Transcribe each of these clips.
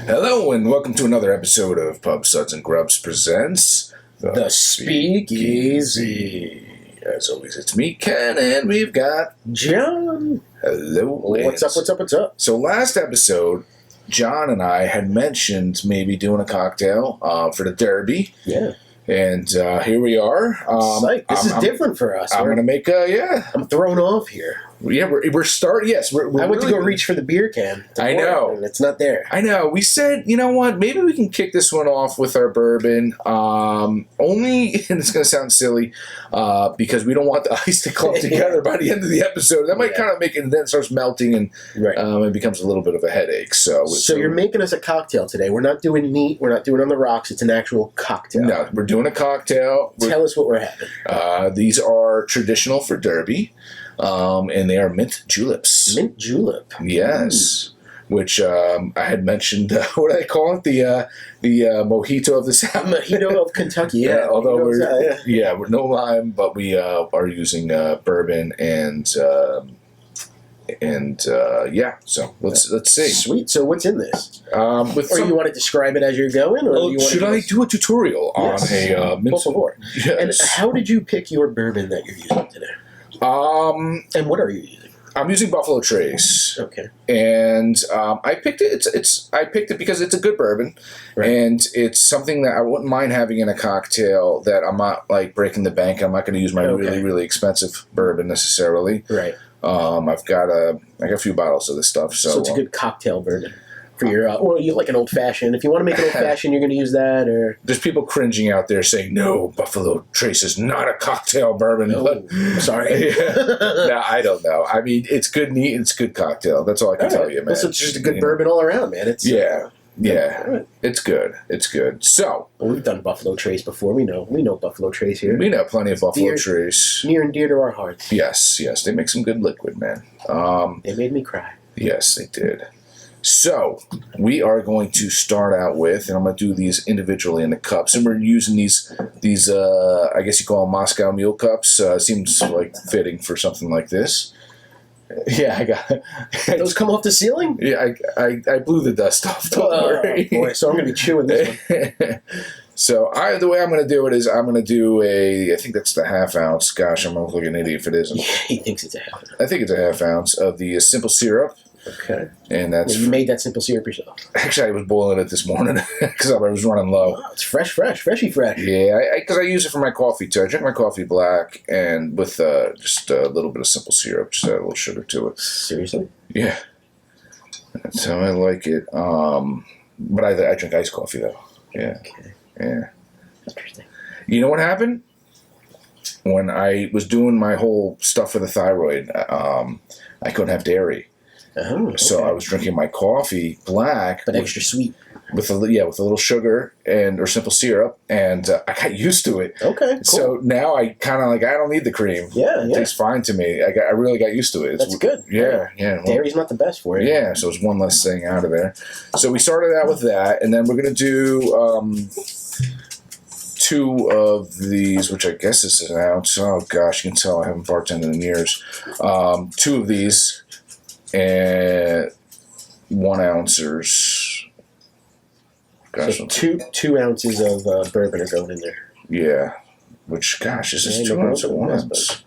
Hello and welcome to another episode of Pub, Suds, and Grubs presents The Speakeasy. As always, it's me, Ken, and we've got John. Hello. What's up? So last episode, John and I had mentioned maybe doing a cocktail for the Derby. Yeah. And here we are. This is different for us. I'm going to make I'm thrown off here. Yeah, we're starting. Yes, we're I went really to go reach for the beer can. I know. And it's not there. I know. We said, you know what? Maybe we can kick this one off with our bourbon. Only, and it's going to sound silly, because we don't want the ice to clump together by the end of the episode. That might kind of make it, and then it starts melting, and it becomes a little bit of a headache. So you're making us a cocktail today. We're not doing neat. We're not doing on the rocks. It's an actual cocktail. No, we're doing a cocktail. Tell us what we're having. These are traditional for Derby. And they are mint juleps. Mint julep. Yes. Which I had mentioned, what do I call it? The mojito of the South. Mojito of Kentucky, yeah. Although we're no lime, but we are using bourbon and so let's see. Sweet. So what's in this? Or you want to describe it as you're going? Or should I do a tutorial on a mint? Yes. And how did you pick your bourbon that you're using today? And what are you using? I'm using Buffalo Trace. Okay. And I picked it. I picked it because it's a good bourbon, and it's something that I wouldn't mind having in a cocktail. That I'm not like breaking the bank. I'm not going to use my really, really expensive bourbon necessarily. Right. I've got a few bottles of this stuff. So it's a good cocktail bourbon. For your, or you like an old fashioned. If you want to make an old fashioned, you're going to use that. Or there's people cringing out there saying, "No, Buffalo Trace is not a cocktail bourbon." No, but, sorry. No, I don't know. I mean, it's good, neat. It's good cocktail. That's all I can tell you, man. Well, so it's just a good bourbon all around, man. It's yeah. It's good. It's good. So we've done Buffalo Trace before. We know Buffalo Trace here. We know plenty of Buffalo Trace. Near and dear to our hearts. Yes. They make some good liquid, man. They made me cry. Yes, they did. So, we are going to start out with, and I'm going to do these individually in the cups, and we're using these I guess you call them Moscow Mule cups. Seems like fitting for something like this. Yeah, I got it. Those come off the ceiling? Yeah, I blew the dust off, don't worry. Boy, so I'm going to be chewing this one. So, the way I'm going to do it is I'm going to do I think that's the half ounce. Gosh, I'm going to look like an idiot if it isn't. Yeah, he thinks it's a half ounce. I think it's a half ounce of the simple syrup. Okay. And that's you made that simple syrup yourself. Actually, I was boiling it this morning because I was running low. Wow, it's freshy fresh. Yeah, because I use it for my coffee too. I drink my coffee black and with just a little bit of simple syrup, just a little sugar to it. Seriously? Yeah, that's how I like it. But I drink iced coffee though. Yeah. Okay. Yeah. Interesting. You know what happened? When I was doing my whole stuff for the thyroid, I couldn't have dairy. Oh, okay. So I was drinking my coffee black, but extra sweet, with a little sugar or simple syrup, and I got used to it. Okay, cool. So now I kind of I don't need the cream. Yeah, it tastes fine to me. I really got used to it. That's good. Yeah. Dairy's not the best for you. Yeah, so it's one less thing out of there. So we started out with that, and then we're gonna do 2 of these, which I guess this is an ounce. Oh gosh, you can tell I haven't bartended in years. 2 of these. And 1 ounces. Gosh, so 2 ounces of bourbon are going in there. Yeah. Which, gosh, is this 2 ounces at once?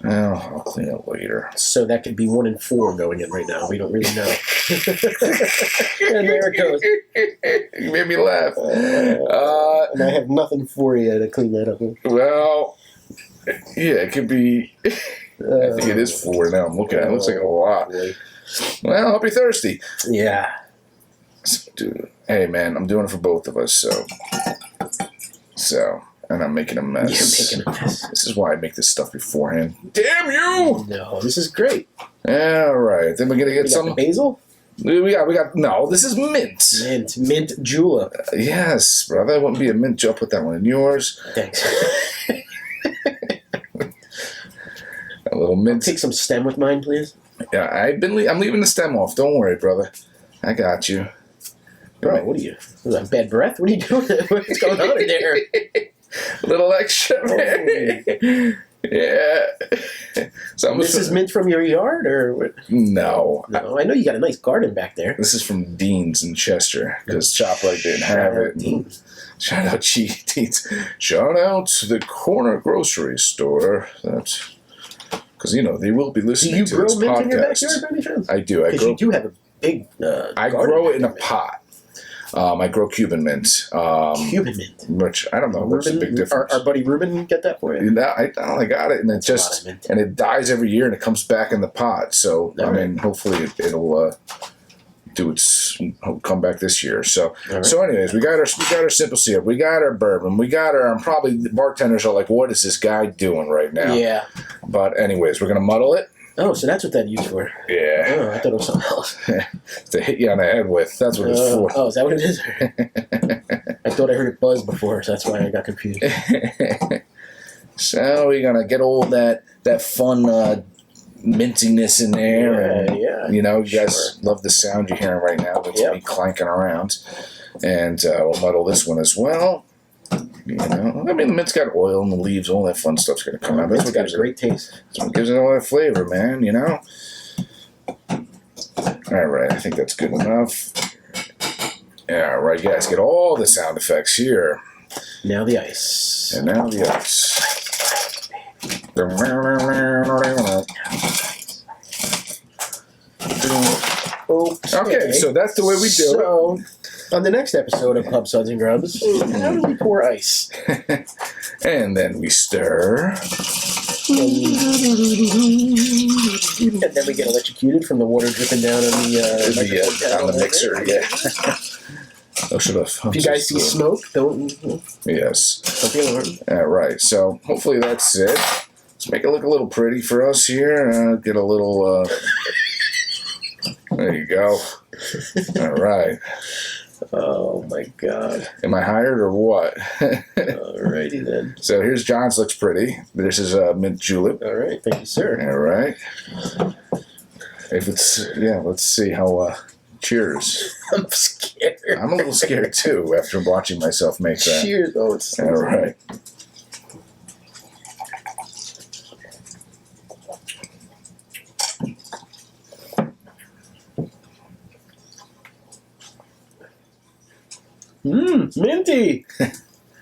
Well, I'll clean it later. So that could be 1 and 4 going in right now. We don't really know. And there it goes. You made me laugh. And I have nothing for you to clean that up with. Well, yeah, it could be. I think it is 4 now. I'm looking at it. It looks like a lot. Boy. Well, I hope you're thirsty. Yeah. So, dude, hey, man, I'm doing it for both of us, so, and I'm making a mess. You're making a mess. This is why I make this stuff beforehand. Damn you! No, this is great. All right, then we're gonna get some basil. We got. No, this is mint. Mint julep. Yes, brother. It wouldn't be a mint. I'll put that one in yours. Thanks. A little mint. Take some stem with mine, please. Yeah, I'm leaving the stem off. Don't worry, brother. I got you. Bro, what are you? Is that bad breath? What are you doing? What's going on in there? Little extra. Yeah. This is mint from your yard, or what? No. No, I know you got a nice garden back there. This is from Dean's in Chester because ShopRite didn't have it. Shout out Dean's. Shout out to the corner grocery store. That's because they will be listening to this podcast. Do you grow mint in your backyard, by any chance? I do. Because you do have a big. I grow it in a pot. I grow Cuban mint. Cuban mint. Which, I don't know, what's the big difference? Our buddy Ruben get that for you? I got it, and it dies every year, and it comes back in the pot. So, hopefully it'll come back this year. So, so anyways, we got our simple syrup, we got our bourbon, we got our, probably the bartenders are like, what is this guy doing right now? Yeah. But anyways, we're going to muddle it. Oh, so that's what that used for. Yeah. Oh, I thought it was something else. To hit you on the head with. That's what it's for. Oh, is that what it is? I thought I heard it buzz before, so that's why I got confused. So we're going to get all that fun mintiness in there. Yeah. You guys love the sound you're hearing right now. It's me clanking around. And we'll muddle this one as well. The mint's got oil and the leaves, all that fun stuff's going to come out. That's what gives it a great taste. That's what gives it all that flavor, man, All right, I think that's good enough. All right, guys, get all the sound effects here. Now the ice. And now the ice. Okay, so that's the way we do it. On the next episode of Pub Suds and Grubs, how do we pour ice? And then we stir. And then we get electrocuted from the water dripping down on the mixer. Yeah. If you guys see smoke, don't. Yes. Don't be alarmed. All right. So hopefully that's it. Let's make it look a little pretty for us here. Get a little. There you go. All right. Oh my God! Am I hired or what? Alrighty then. So here's John's. Looks pretty. This is a mint julep. All right, thank you, sir. All right. If it's let's see how. Cheers. I'm scared. I'm a little scared too after watching myself make that. Cheers. Oh, it's all right. Minty.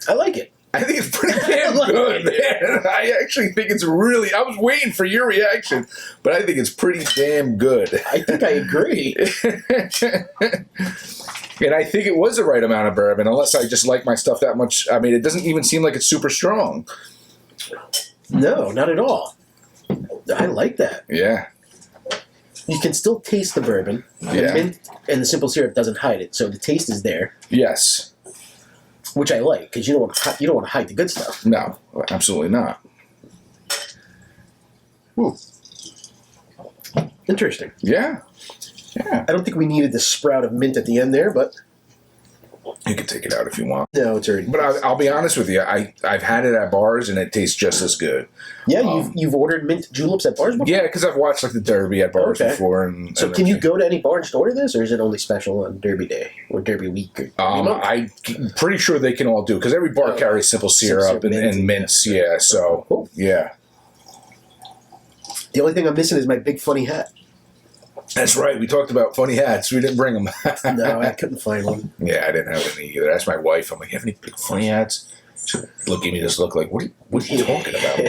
I like it. I think it's pretty damn good, man. I actually think it's really. I was waiting for your reaction, but I think it's pretty damn good. I think I agree. And I think it was the right amount of bourbon, unless I just like my stuff that much. I mean, it doesn't even seem like it's super strong. No, not at all. I like that. Yeah. You can still taste the bourbon. The mint and the simple syrup doesn't hide it, so the taste is there. Yes. Which I like, because you don't want to hide the good stuff. No, absolutely not. Interesting. Yeah. Yeah. I don't think we needed the sprout of mint at the end there, but you can take it out if you want. No, it's already. But I'll be honest with you. I've had it at bars and it tastes just as good. Yeah, you've ordered mint juleps at bars before? Yeah, because I've watched the Derby at bars before. So can you go to any bar and order this, or is it only special on Derby Day or Derby Week? I'm pretty sure they can all do because every bar carries simple syrup and mints. Yeah, so cool. Yeah. The only thing I'm missing is my big funny hat. That's right. We talked about funny hats. We didn't bring them. No, I couldn't find one. Yeah, I didn't have any either. That's my wife. I'm like, you have any big funny hats? She look at me, just look like, what are you talking about?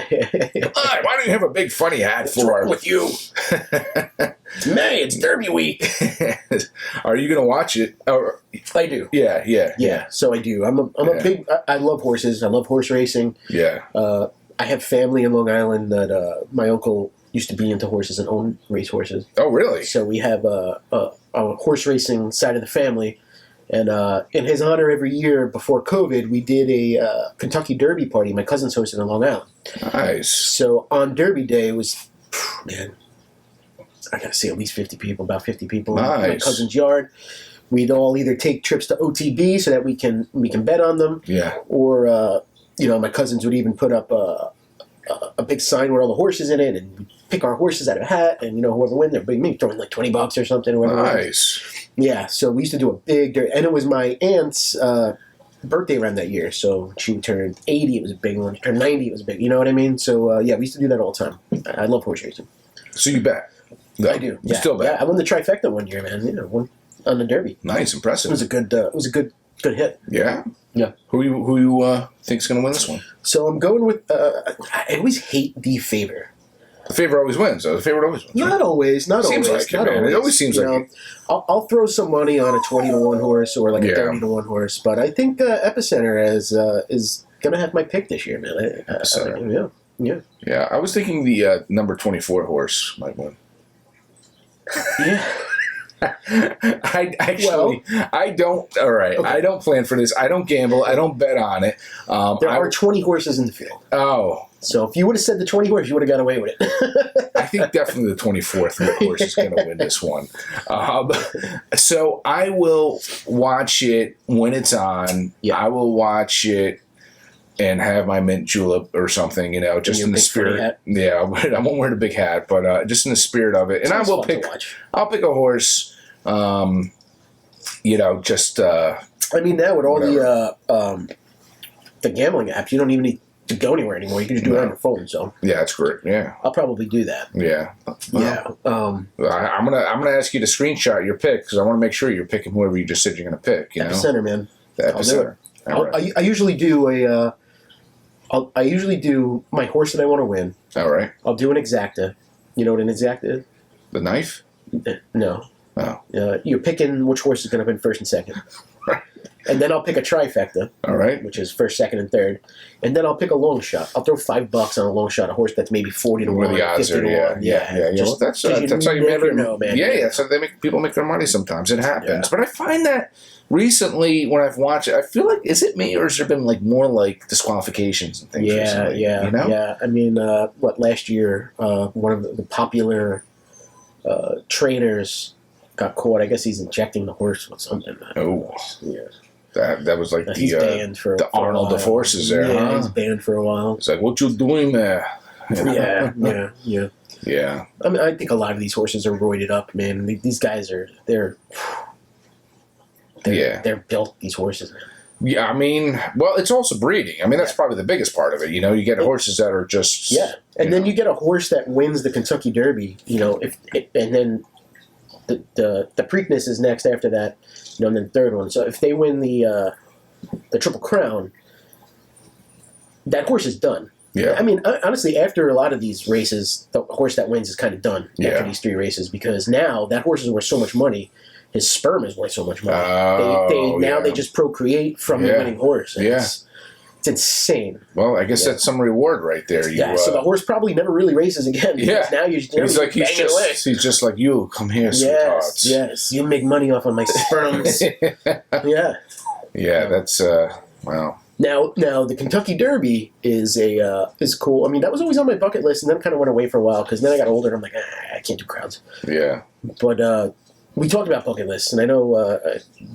Why don't you have a big funny hat for? What's with you? It's May. It's Derby Week. Are you going to watch it? Or, I do. Yeah. So I do. I'm a big. I love horses. I love horse racing. Yeah. I have family in Long Island that my uncle used to be into horses and own race horses. Oh, really? So we have a horse racing side of the family. And in his honor, every year before COVID, we did a Kentucky Derby party. My cousins hosted in Long Island. Nice. So on Derby Day, it was, man, I got to say at least 50 people, about 50 people in my cousin's yard. We'd all either take trips to OTB so that we can bet on them. Yeah. Or, my cousins would even put up a big sign with all the horses in it, and we'd pick our horses out of a hat, and whoever wins, they'd maybe throw in like $20 or something. Or whatever. Nice. Yeah, so we used to do a big, and it was my aunt's birthday around that year. So she turned 80. It was a big one. She turned 90. It was big. You know what I mean? So yeah, we used to do that all the time. I love horse racing. So you bet? No, I do. You Yeah. still bet? Yeah, I won the trifecta one year, man. Won on the Derby. Nice, impressive. It was a good. Good hit. Yeah. Yeah. Who you think's going to win this one? So I'm going with. I always hate the favor. The favorite always wins. The favorite always wins. Not always. Not Seems always. like it, not man. always. It always seems You like know, I'll throw some money on a 20-1 horse or like a Yeah. 30-1 horse, but I think Epicenter is gonna have my pick this year, man. Epicenter. Yeah. Yeah, I was thinking the number 24 horse might win. Yeah. I don't. All right, Okay. I don't plan for this. I don't gamble. I don't bet on it. There are 20 horses in the field. Oh, So if you would have said the 20 horse, you would have got away with it. I think definitely the 24th horse is going to win this one. So I will watch it when it's on. Yeah. I will watch it and have my mint julep or something, just your in the big funny spirit. hat. Yeah, I won't wear the big hat, but just in the spirit of it. And I It's will fun to pick. watch. I'll pick a horse. Just. I mean, now with all the gambling apps, you don't even need to go anywhere anymore. You can just do it on your phone. So Yeah, that's great. Yeah, I'll probably do that. yeah. Yeah. I'm gonna ask you to screenshot your pick because I want to make sure you're picking whoever you just said you're gonna pick. Epicenter, man. The I'll do epicenter. it. All right. I usually do I usually do my horse that I want to win. All right. I'll do an exacta. You know what an exacta is? The knife. No. Oh. You're picking which horse is going to win first and second. Right. And then I'll pick a trifecta, All right. which is first, second, and third. And then I'll pick a long shot. I'll throw $5 on a long shot, a horse that's maybe 40 to Where 1, the odds 50 are, to 1. yeah. Just, Well, that's 'cause how you make never your know, man. Yeah, that's how people make their money. Sometimes it happens, Yeah. but I find that recently when I've watched it, I feel like is it me or has there been more disqualifications and things? Recently, Yeah. I mean, last year, one of the popular trainers got caught. I guess he's injecting the horse with something. Oh, Yeah. that was like He's banned for the for a Arnold while. of horses there, Yeah, huh? he's banned for a while. It's like, what you doing there? Yeah. Yeah. I mean, I think a lot of these horses are roided up, man. These guys they're built, these horses, man. Yeah, I mean, well, it's also breeding. I mean, that's probably the biggest part of it. You get horses that are just and then you get a horse that wins the Kentucky Derby. And then the Preakness is next after that. And then the third one. So if they win the Triple Crown, that horse is done. Yeah. I mean, honestly, after a lot of these races, the horse that wins is kind of done after these 3 races because now that horse is worth so much money. His sperm is worth so much money. They just procreate from the winning horse. And it's insane. Well, I guess that's some reward right there. So the horse probably never really races again. Yeah. Now he's he's just like you. Come here, sweethearts. Yes. You make money off of my sperms. Yeah. Yeah, that's wow. Now the Kentucky Derby is cool. I mean, that was always on my bucket list, and then kind of went away for a while because then I got older. and I'm like, I can't do crowds. Yeah. But we talked about bucket lists, and I know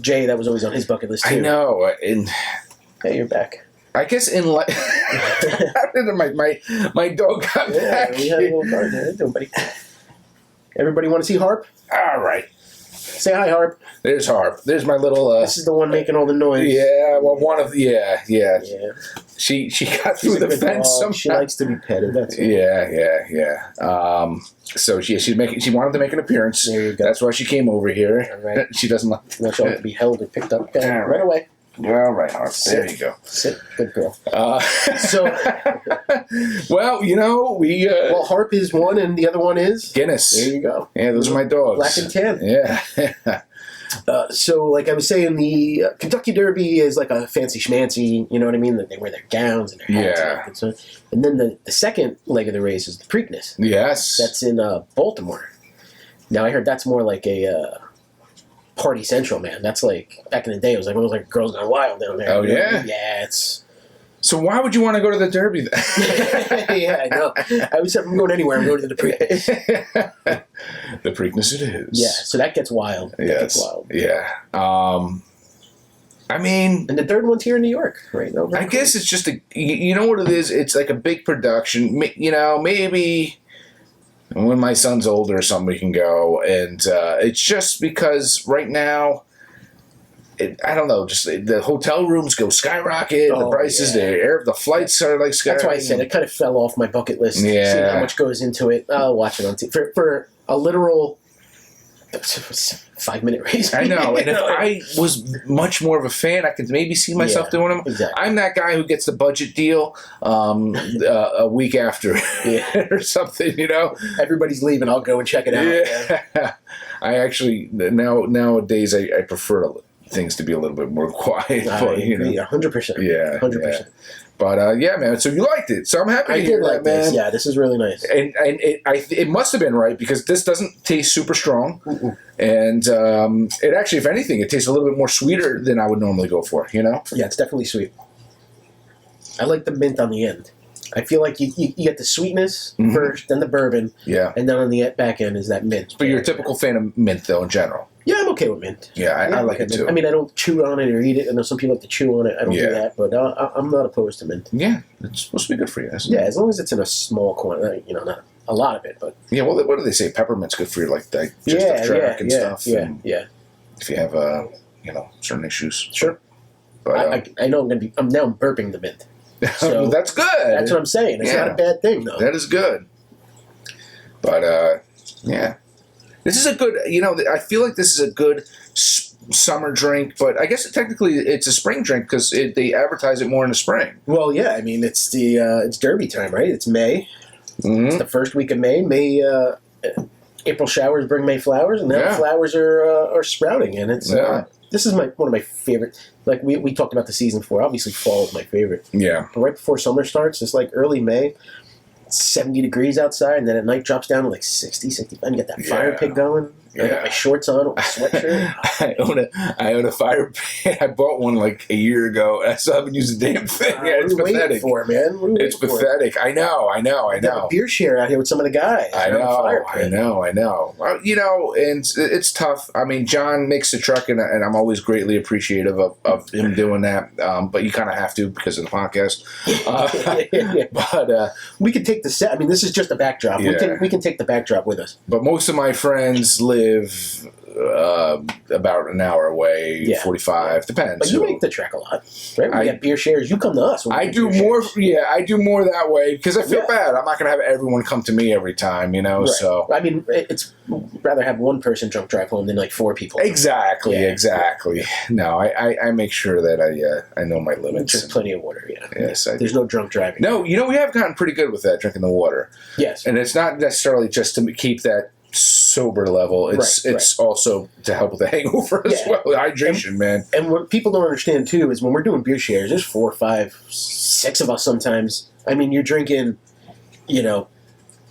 Jay, that was always on his bucket list too. I know. Hey, you're back. I guess in life, my dog got back. We had a little garden. How you doing, buddy? Everybody want to see Harp? All right. Say hi, Harp. There's Harp. There's my little. This is the one making all the noise. Yeah. Well, one of yeah. Yeah. She got through the fence somehow. She likes to be petted. That's it. Yeah. So she wanted to make an appearance. There you go. That's why she came over here. All right. She doesn't like. Not sure to be held or picked up. Okay. All Right away. All right, Harp. There you go. Sit. Good girl. So, well, we. Well, Harp is one, and the other one is Guinness. There you go. Yeah, those are my dogs. Black and tan. Yeah. So, like I was saying, the Kentucky Derby is like a fancy schmancy, you know what I mean? That they wear their gowns and their hats. Yeah. And all that good stuff. And then the second leg of the race is the Preakness. Yes. That's in Baltimore. Now, I heard that's more like a party central, man. That's like, back in the day, it was like Girls Gone Wild down there. Oh, yeah? Yeah, it's... So why would you want to go to the Derby then? Yeah, I know. I always said, I'm going anywhere, I'm going to the Preakness. The Preakness it is. Yeah, so that gets wild. That gets wild. Yeah. I mean... And the third one's here in New York, right? No, I guess it's just you know what it is? It's like a big production. Maybe when my son's older or something we can go. And it's just because right now... I don't know, just the hotel rooms go skyrocket, the prices, the flights are like skyrocketing. That's why I said it kind of fell off my bucket list. Yeah. Seeing how much goes into it. I'll watch it on TV. For a literal 5-minute race. I know, and if I was much more of a fan, I could maybe see myself doing them. Exactly. I'm that guy who gets the budget deal a week after or something, you know. Everybody's leaving. I'll go and check it out. Yeah. I actually, nowadays, I prefer things to be a little bit more quiet. I agree, 100%. Yeah. 100%. Yeah. But yeah, man. So you liked it. So I'm happy to hear that, man. This. Yeah, this is really nice. And it must have been right because this doesn't taste super strong, and it actually, if anything, it tastes a little bit more sweeter than I would normally go for. You know? Yeah, it's definitely sweet. I like the mint on the end. I feel like you get the sweetness first, then the bourbon, and then on the back end is that mint. But you're a typical fan of mint, though, in general. Yeah, I'm okay with mint. Yeah, I like it too. I mean, I don't chew on it or eat it. I know some people like to chew on it. I don't do that, but I'm not opposed to mint. Yeah, it's supposed to be good for you. Yeah, as long as it's in a small quantity, not a lot of it. But yeah, well, what do they say? Peppermint's good for you, like digestive tract and stuff. Yeah, and yeah. If you have certain issues. Sure. But I know I'm burping the mint. So that's good. That's what I'm saying. It's not a bad thing, though. That is good. But yeah. This is a good, I feel like this is a good summer drink, but I guess technically it's a spring drink because they advertise it more in the spring. Well, yeah, I mean, it's it's Derby time, right? It's May. Mm-hmm. It's the first week of May. April showers bring May flowers, and now flowers are sprouting, and it's this is one of my favorite. Like we talked about the season before. Obviously, fall is my favorite. Yeah. But right before summer starts, it's like early May. 70 degrees outside, and then at night drops down to like 60, 65, and you get that fire pit going. I got my shorts on with my sweatshirt. I own a fire pit. I bought one like a year ago, and I still haven't used the damn thing. It's pathetic. For it, man. It's pathetic. I know. I have a beer share out here with some of the guys. I know. Well, and it's tough. I mean, John makes the truck, and I'm always greatly appreciative of him doing that. But you kind of have to because of the podcast. But we could take the set. I mean, this is just a backdrop. We can take the backdrop with us. But most of my friends live about an hour away, 45, depends. But you make the trek a lot, right? We have beer shares. You come to us. I do more. Yeah, I do more that way because I feel bad. I'm not going to have everyone come to me every time, Right. So I mean, it's rather have one person drunk drive home than like 4 people. Exactly. No, I make sure that I know my limits. Drink plenty of water. Yeah. Yes. There's no drunk driving. No, we have gotten pretty good with that, drinking the water. Yes. And it's not necessarily just to keep that sober level. It's also to help with the hangover as well. Hydration, man. And what people don't understand too is when we're doing beer shares, there's 4, 5, 6 of us sometimes. I mean, you're drinking,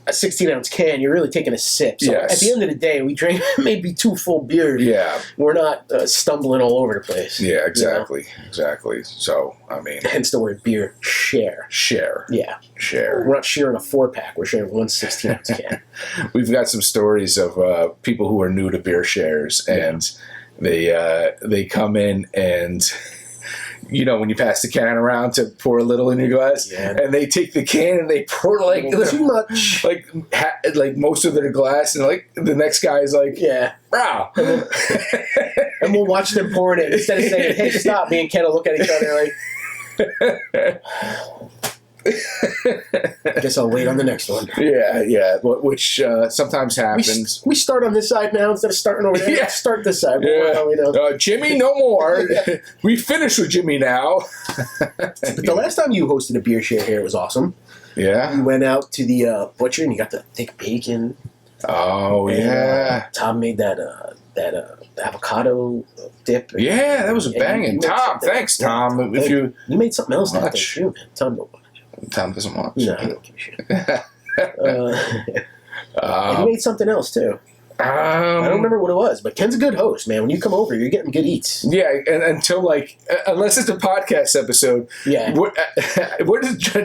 a 16-ounce can. You're really taking a sip. So at the end of the day, we drink maybe 2 full beers. Yeah. We're not stumbling all over the place. Yeah, exactly. Exactly. So, I mean. Hence the word beer share. Yeah. Share. We're not sharing a 4-pack. We're sharing one 16-ounce can. We've got some stories of people who are new to beer shares, and they come in and... when you pass the can around to pour a little in your glass, and they take the can and they pour like too much, like most of their glass, and like the next guy is like, wow, and we'll watch them pouring it instead of saying, "Hey, stop!" Me and Ken will look at each other like. I guess I'll wait on the next one. Yeah, which sometimes happens. We start on this side now instead of starting over there. Let's start this side. Jimmy, no more. We finished with Jimmy now. But the last time you hosted a beer share here was awesome. Yeah. You went out to the butcher and you got the thick bacon. Oh, and, Tom made that avocado dip. Yeah, that was a banging. Tom, thanks, Tom. You made something else that day too, man. Tom doesn't watch. No, I don't give a shit. And you made something else too. I don't remember what it was, but Ken's a good host, man. When you come over, you're getting good eats. Yeah, and until unless it's a podcast episode. Yeah. What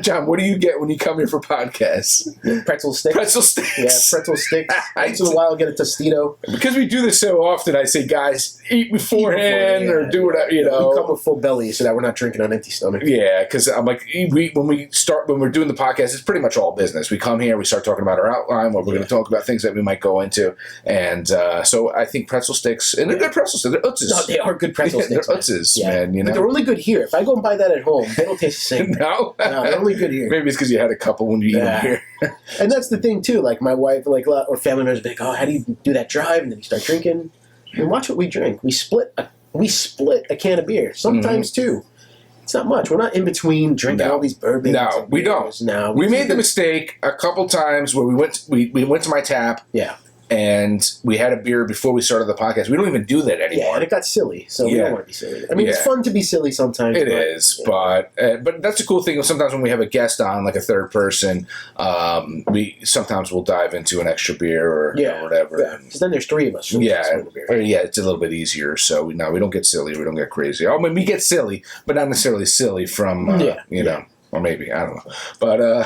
John? What do you get when you come here for podcasts? Pretzel sticks. Yeah, pretzel sticks. Once in a while, get a Tostito. Because we do this so often, I say, guys, eat beforehand or do whatever. We come with full belly so that we're not drinking on empty stomach. Yeah, because I'm like, when we're doing the podcast, it's pretty much all business. We come here, we start talking about our outline, what we're going to talk about, things that we might go into. And so I think pretzel sticks, and they're good pretzel sticks. They're Utzes. No, they are good pretzel sticks. They're Utzes, man. You know, but they're only good here. If I go and buy that at home, they don't taste the same. No, they're only good here. Maybe it's because you had a couple when you eat them here. And that's the thing too. Like my wife, like or family members, be like, "Oh, how do you do that drive?" And then you start drinking. And watch what we drink. We split a can of beer. Sometimes two. It's not much. We're not in between drinking all these bourbons. No, we don't. No, we made the mistake a couple times where we went to my tap. Yeah. And we had a beer before we started the podcast. We don't even do that anymore. Yeah, and it got silly, so we don't want to be silly. I mean, it's fun to be silly sometimes. It is, but that's a cool thing. Sometimes when we have a guest on, like a third person, we sometimes we'll dive into an extra beer or whatever. Yeah, because then there's three of us. So it's a little bit easier. So we don't get silly. We don't get crazy. I mean, we get silly, but not necessarily silly from or maybe I don't know,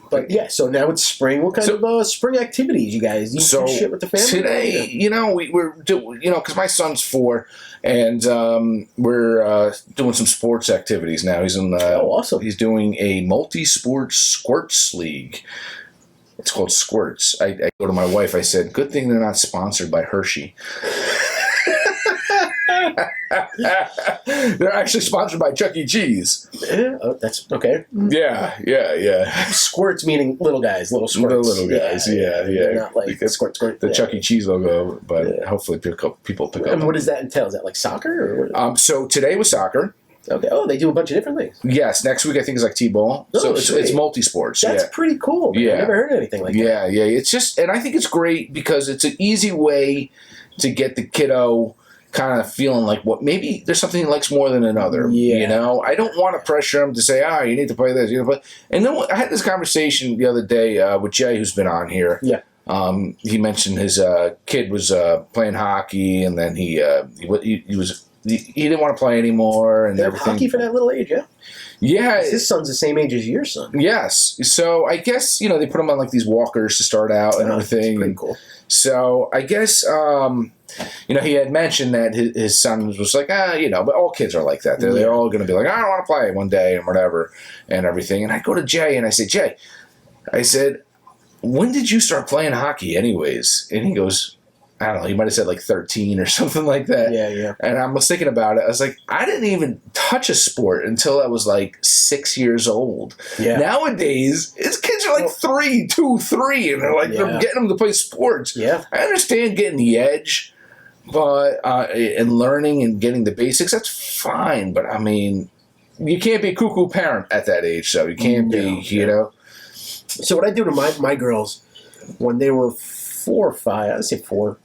But yeah, so now it's spring. What kind of spring activities you guys do? You do shit with the family? Today, we're doing, because my son's 4, and we're doing some sports activities now. He's in. Awesome! He's doing a multi-sport squirts league. It's called Squirts. I go to my wife. I said, "Good thing they're not sponsored by Hershey." They're actually sponsored by Chuck E. Cheese. Yeah, that's okay. Yeah. Squirts meaning little guys, little squirts. Little guys, yeah. Not like squirt. The Chuck E. Cheese logo, but hopefully people pick up. And what does that entail? Is that like soccer? Or So today was soccer. Okay. Oh, they do a bunch of different things. Yes. Next week I think is like T-ball. So it's multi-sports. That's pretty cool. Man. I've never heard anything like that. Yeah. It's just, and I think it's great because it's an easy way to get the kiddo kind of feeling like maybe there's something he likes more than another. Yeah. I don't want to pressure him to say, you need to play this. And then I had this conversation the other day with Jay, who's been on here. Yeah. He mentioned his kid was playing hockey, and then he didn't want to play anymore, and everything. Hockey for that little age, yeah. Yeah, his son's the same age as your son. Yes, so I guess they put him on like these walkers to start out and everything. That's pretty cool. So I guess he had mentioned that his son was like, but all kids are like that. They're all going to be like, I don't want to play one day and whatever and everything. And I go to Jay and I say, Jay, I said, when did you start playing hockey, anyways? And he goes, I don't know, he might have said like 13 or something like that. Yeah. And I was thinking about it. I was like, I didn't even touch a sport until I was like 6 years old. Yeah. Nowadays, his kids are like 3, 2, 3, and they're getting them to play sports. Yeah. I understand getting the edge, but and learning and getting the basics, that's fine. But I mean, you can't be a cuckoo parent at that age, so you can't be, So what I do to my girls when they were 4 or 5, I'd say 4.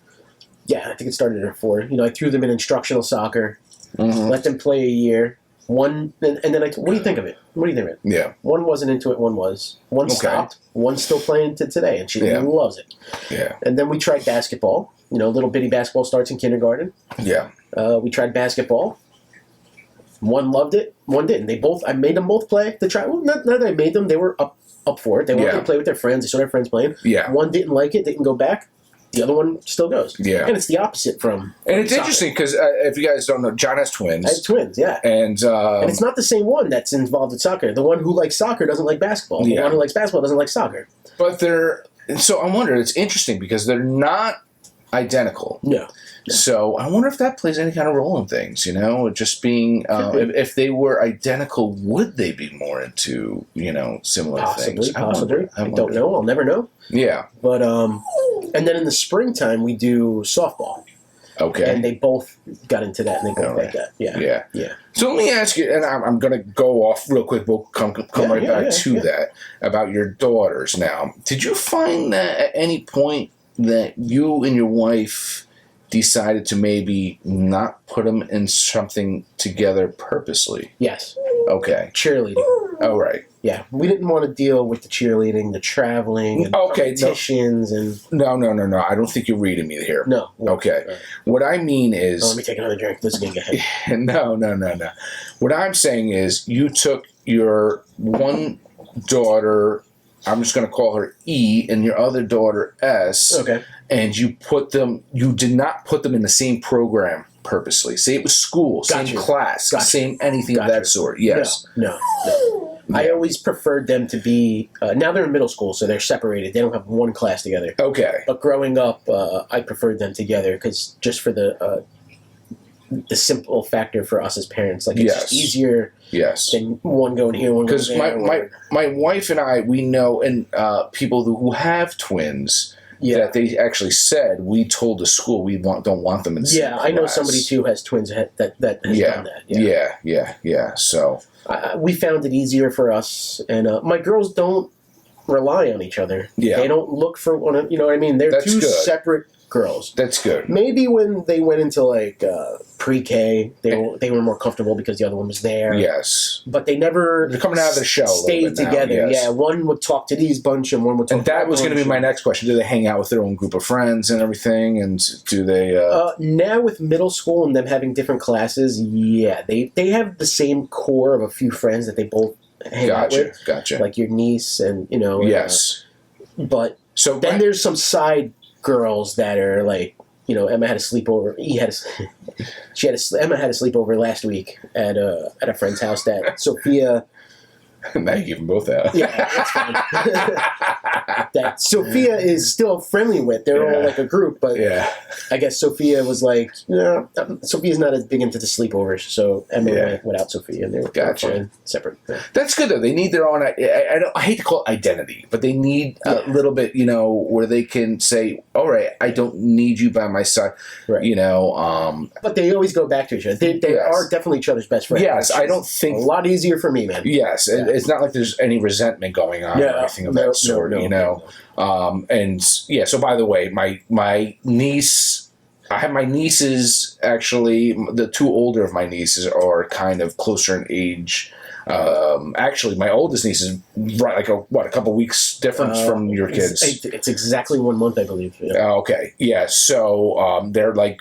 Yeah, I think it started at 4. I threw them in instructional soccer, let them play a year. One, and then what do you think of it? What do you think of it? Yeah. One wasn't into it, one was. One stopped, one's still playing to today, and she loves it. Yeah. And then we tried basketball. Little bitty basketball starts in kindergarten. Yeah. We tried basketball. One loved it, one didn't. I made them both play. Not that I made them, they were up for it. They wanted to play with their friends. They saw their friends playing. Yeah. One didn't like it, didn't go back. The other one still goes. Yeah. And it's the opposite from And it's interesting because if you guys don't know, John has twins. I have twins, yeah. And it's not the same one that's involved in soccer. The one who likes soccer doesn't like basketball. The one who likes basketball doesn't like soccer. But so I wonder, it's interesting because they're not identical. No. So I wonder if that plays any kind of role in things, just being, if they were identical, would they be more into, similar things? Possibly. I don't know. I'll never know. Yeah. But, and then in the springtime, we do softball. Okay. And they both got into that, and they both like that. Yeah. So let me ask you, and I'm going to go off real quick. We'll come back to that, about your daughters now. Did you find that at any point that you and your wife decided to maybe not put them in something together purposely? Yes. Okay. Cheerleading. Oh, right. Yeah. We didn't want to deal with the cheerleading, the traveling, and competitions. No. I don't think you're reading me here. No. Okay. Right. What I mean is... let me take another drink. This is going to get heavy. No. What I'm saying is you took your one daughter... I'm just going to call her E, and your other daughter S. Okay. And you did not put them in the same program purposely. Say it was school, same class, same anything of that sort. Yes. No. I always preferred them to be. Now they're in middle school, so they're separated. They don't have one class together. Okay. But growing up, I preferred them together because just for the simple factor for us as parents, like it's just easier. Yes. Than one going here, one going there. Because my wife and I, we know, and people who have twins. Yeah. That they actually said, we told the school we don't want them in the same class. I know somebody too has twins that has done that. Yeah. So we found it easier for us, and my girls don't rely on each other. Yeah. They don't look for one. You know what I mean? They're two separate girls. That's good. Maybe when they went into like pre-K, they were more comfortable because the other one was there. Yes, but they never they're coming out of the shell. Stayed together. Yes. Yeah, one would talk to these bunch, and one would talk. And that was going to be my next question: do they hang out with their own group of friends and everything? And do they? Now with middle school and them having different classes, yeah, they have the same core of a few friends that they both hang out with. Gotcha. Like your niece, and Yes. But so then there's some side girls that are like, Emma had a sleepover. Emma had a sleepover last week at a friend's house that Sophia. Now you give them both out. Yeah, that's fine. That Sophia is still friendly with. They're all like a group, but I guess Sophia was like, Sophia's not as big into the sleepovers, so Emma went without Sophia, and they were fine, separate. That's good though. They need their own. I hate to call it identity, but they need a little bit, where they can say, "All right, I don't need you by my side," right? But they always go back to each other. They are definitely each other's best friends. Yes, I don't think a lot easier for me, man. Yes, it's not like there's any resentment going on or anything of that sort, and so by the way, my niece, I have my nieces, actually, the two older of my nieces are kind of closer in age. Actually, my oldest niece is like a couple weeks difference from your kids. It's exactly 1 month, I believe. Yeah. Okay, yeah, so they're like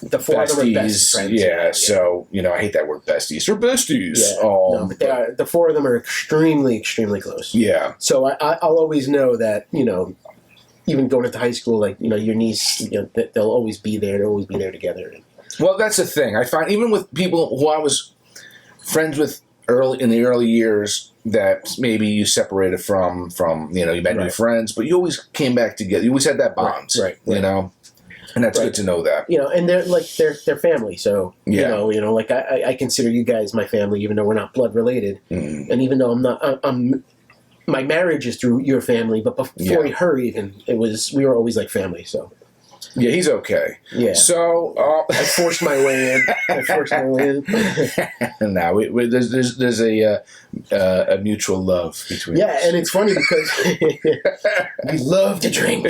the four of them are best friends. So I hate that word besties. They're besties. Yeah. But they are, the four of them are extremely, extremely close. Yeah. So I'll always know that even going into high school, like your niece, that they'll always be there. They'll always be there together. Well, that's the thing. I find even with people who I was friends with in the early years that maybe you separated from you met new friends, but you always came back together. You always had that bond, right. And that's good to know that. And they're like they're family. So like I consider you guys my family, even though we're not blood related, and even though I'm not, my marriage is through your family. But before her, even we were always like family. So yeah, he's okay. Yeah. So I forced my way in. Now there's a mutual love between us. Yeah, and it's funny because we love to drink.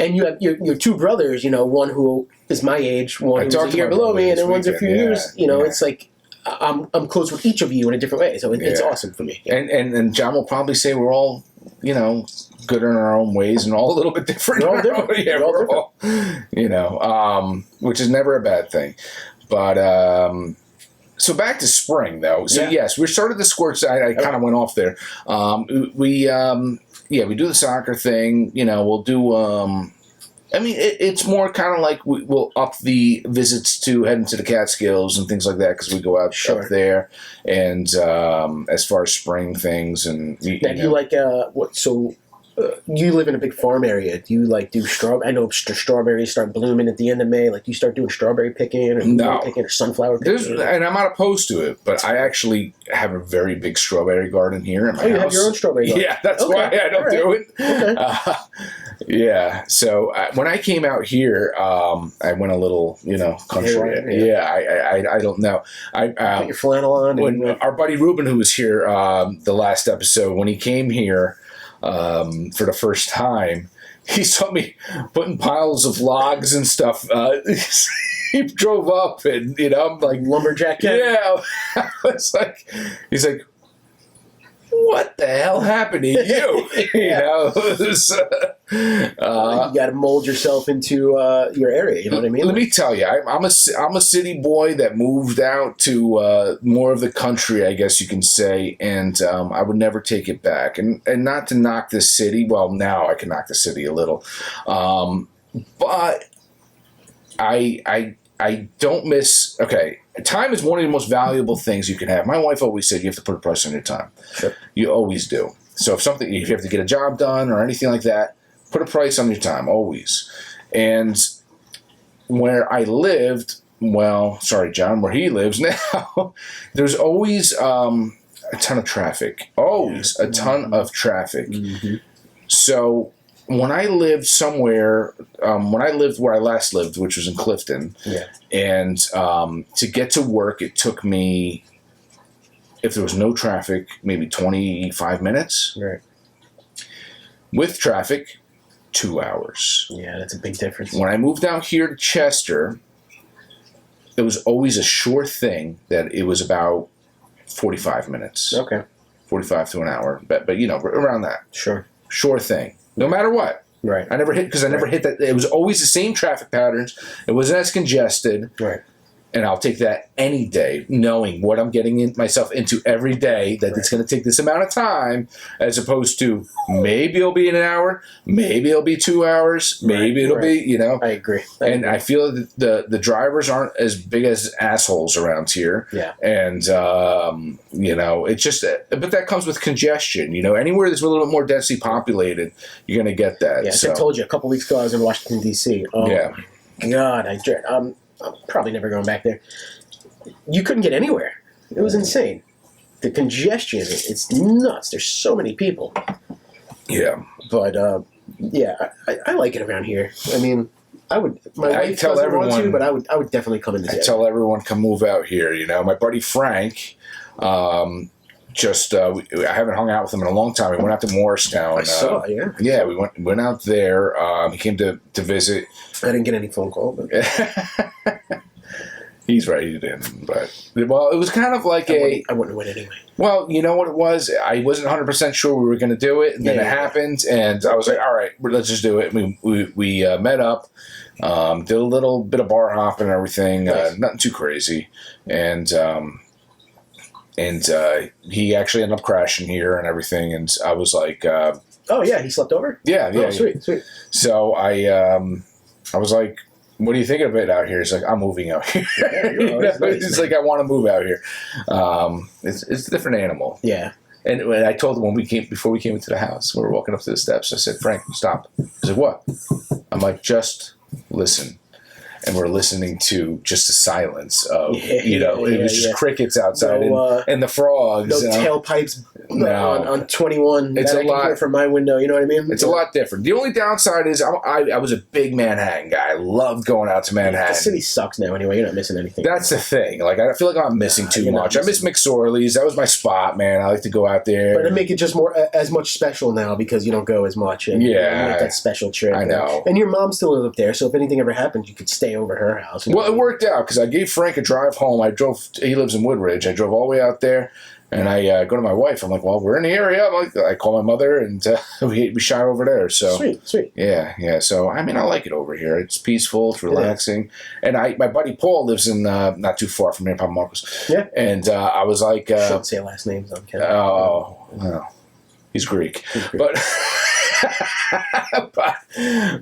And you have your two brothers, one who is my age, one who's a year below me, and then one's a few years. It's like I'm close with each of you in a different way, so it's awesome for me. And John will probably say we're all, good in our own ways and all a little bit different. We're all different. We're all, which is never a bad thing. But so back to spring though. So yes, we started the squirts. I kind of went off there. We do the soccer thing. We'll do. It's more kind of like we'll up the visits to heading to the Catskills and things like that because we go out up there. And as far as spring things and do you like what? So you live in a big farm area. Do you like do strawberry? I know strawberries start blooming at the end of May. Like, do you start doing strawberry picking or picking or sunflower picking? And I'm not opposed to it, but I actually have a very big strawberry garden here in my house. You have your own strawberry garden? Yeah, that's why I don't do it. Okay. Yeah. So when I came out here, I went a little, country. Yeah. I don't know. Put your flannel on. When our buddy Ruben, who was here the last episode, when he came here for the first time, he saw me putting piles of logs and stuff. He drove up and, I'm like... Lumberjack. Yeah. I was like... He's like... What the hell happened to you? You got to mold yourself into your area. You know what I mean? Let me tell you, I'm a city boy that moved out to more of the country, I guess you can say, and I would never take it back. And not to knock the city. Well, now I can knock the city a little, but I I don't miss. Okay, time is one of the most valuable things you can have. My wife always said you have to put a price on your time. Sure. You always do. So if you have to get a job done or anything like that, put a price on your time always. And where I lived, well, sorry, John, where he lives now, there's always a ton of traffic. Always a ton of traffic. Mm-hmm. So when I lived somewhere, when I lived where I last lived, which was in Clifton, and to get to work, it took me, if there was no traffic, maybe 25 minutes. Right. With traffic, 2 hours. Yeah, that's a big difference. When I moved out here to Chester, it was always a sure thing that it was about 45 minutes. Okay. 45 to an hour, but around that. Sure. Sure thing. No matter what. Right. I never hit that. It was always the same traffic patterns. It wasn't as congested. Right. And I'll take that any day, knowing what I'm getting myself into every day, that it's going to take this amount of time, as opposed to maybe it'll be an hour, maybe it'll be 2 hours, maybe it'll be, I agree. I feel that the drivers aren't as big as assholes around here. Yeah. And, it's just, but that comes with congestion. Anywhere that's a little bit more densely populated, you're going to get that. Yeah, I told you a couple weeks ago I was in Washington, D.C. Oh, yeah. my God. I'm probably never going back there. You couldn't get anywhere. It was insane. The congestion, it's nuts. There's so many people. Yeah. But, I like it around here. I mean, I would. My wife tell doesn't want to, everyone- but I would definitely come in this I area. tell everyone, come move out here. My buddy Frank, I haven't hung out with him in a long time. We went out to Morristown. I saw, yeah. Yeah, we went out there. He came to visit. I didn't get any phone call, but He's right, he didn't. But it was kind of like I wouldn't win anyway. Well, you know what it was? I wasn't 100% sure we were going to do it, and then it happened, and I was like, all right, let's just do it. We met up, did a little bit of bar hopping and everything, nothing too crazy, and he actually ended up crashing here and everything, and I was like, oh yeah, he slept over. Yeah. Sweet. So I was like, what do you think of it out here? He's like, I'm moving out here. Yeah, It's like, I want to move out here. It's a different animal. Yeah. And when I told him before we came into the house, we were walking up to the steps, I said, Frank, stop. He's like, what? I'm like, just listen. And we're listening to just the silence of, it was just crickets outside and the frogs. No tailpipes on 21 it's that a I can lot hear from my window, you know what I mean? It's a lot different. The only downside is I was a big Manhattan guy. I loved going out to Manhattan. The city sucks now anyway. You're not missing anything. That's the thing. Like, I feel like I'm missing too much. I miss McSorley's. That was my spot, man. I like to go out there. But it make it just more as much special now because you don't go as much. And you make that special trip. I know. And your mom still lives up there, so if anything ever happened, you could stay over her house. Well, it worked out because I gave Frank a drive home. He lives in Woodridge. I drove all the way out there, and I go to my wife. I'm like, well, we're in the area. I call my mother, and we shot over there. So Sweet. Yeah. So, I mean, I like it over here. It's peaceful. It's relaxing. And my buddy Paul lives in not too far from here, Papa Marcos. Yeah. And I was like... shouldn't say last names on camera. Oh, well, he's Greek. But...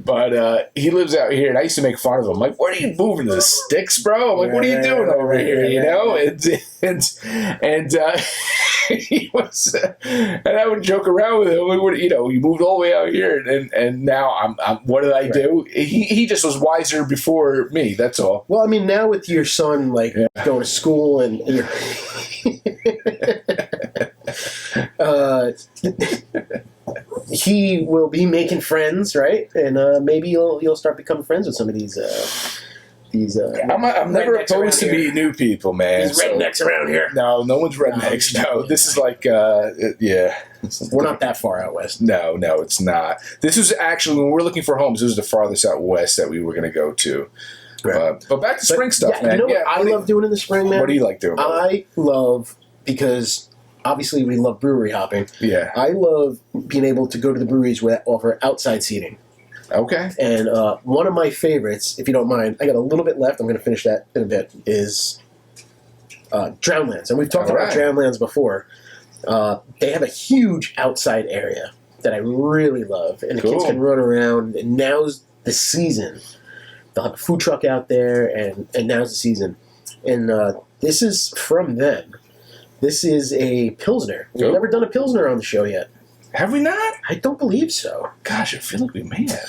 but he lives out here, and I used to make fun of him. Like, what are you moving to the sticks, bro? I'm like, what are you doing over here? And he was, and I would joke around with him. Like, you moved all the way out here, and now I'm what did I do? He just was wiser before me. That's all. Well, I mean, now with your son going to school and you're he will be making friends, right? And maybe you'll start becoming friends with some of these. I'm never opposed to meeting new people, man. These rednecks around here. No one's rednecks. No, this is like, We're not that far out west. No, it's not. This was actually, when we were looking for homes, this was the farthest out west that we were going to go to. Right. But back to spring stuff, man. You know what I love doing in the spring, man? What do you like doing? I love, because obviously we love brewery hopping. Yeah. I love being able to go to the breweries that offer outside seating. Okay. And one of my favorites, if you don't mind, I got a little bit left, I'm going to finish that in a bit, is Drowned Lands. And we've talked about Drowned Lands before. They have a huge outside area that I really love. And the kids can run around. And now's the season they'll have a food truck out there, and now's the season. And this is from them. This is a Pilsner. We've never done a Pilsner on the show yet. Have we not? I don't believe so. Gosh, I feel like we may have.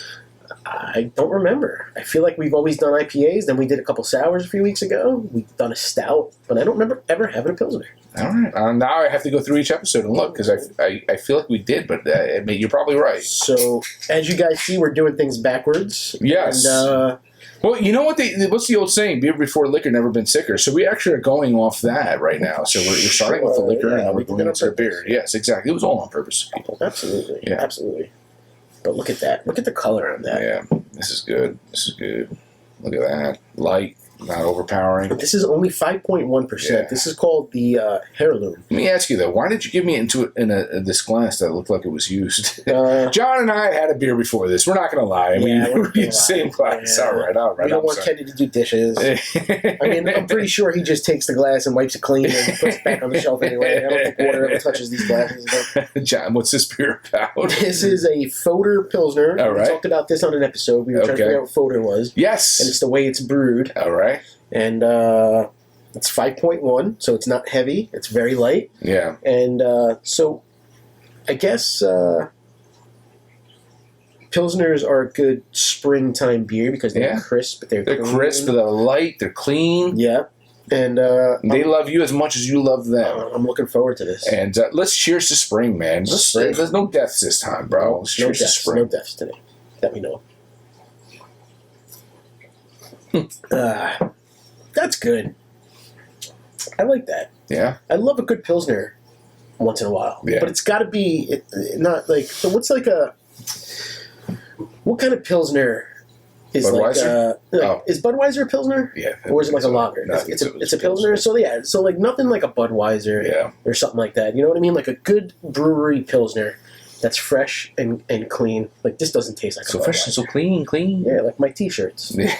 I don't remember. I feel like we've always done IPAs. Then we did a couple sours a few weeks ago. We've done a stout, but I don't remember ever having a Pilsner. All right. Now I have to go through each episode and look because I feel like we did, but I mean, you're probably right. So as you guys see, we're doing things backwards. Yes. And, well, you know what? What's the old saying? Beer before liquor, never been sicker. So we actually are going off that right now. So we're starting with the liquor and we're going into the beer. Yes, exactly. It was all on purpose, people. Absolutely. Yeah. Absolutely. But look at that. Look at the color on that. Yeah. This is good. This is good. Look at that. Light. Not overpowering. This is only 5.1%. Yeah. This is called the Heirloom. Let me ask you though, why did you give me in this glass that looked like it was used? John and I had a beer before this. We're not going to lie. I mean, we're in the same glass. Yeah. All right. We don't want Kenny to do dishes. I mean, I'm pretty sure he just takes the glass and wipes it clean and puts it back on the shelf anyway. I don't think water ever touches these glasses. John, what's this beer about? This is a Fodor Pilsner. All right. We talked about this on an episode. We were trying to figure out what Fodor was. Yes. And it's the way it's brewed. All right. And it's 5.1, so it's not heavy. It's very light. Yeah. And so I guess Pilsners are a good springtime beer because they're crisp. They're crisp, they're light, they're clean. Yeah. And they love you as much as you love them. I'm looking forward to this. And let's cheers to spring, man. There's no deaths this time, bro. Let's cheers to spring. No deaths today that we know. That's good. I like that. Yeah. I love a good Pilsner once in a while. Yeah. But it's got to be not like... So what's like a... What kind of Pilsner is Budweiser? Is Budweiser a Pilsner? Yeah. Or is it like a lager? No, it's a Pilsner? So yeah, so like nothing like a Budweiser or something like that. You know what I mean? Like a good brewery Pilsner that's fresh and clean. Like this doesn't taste like a Budweiser. Fresh and so clean. Yeah, like my t-shirts. Yeah.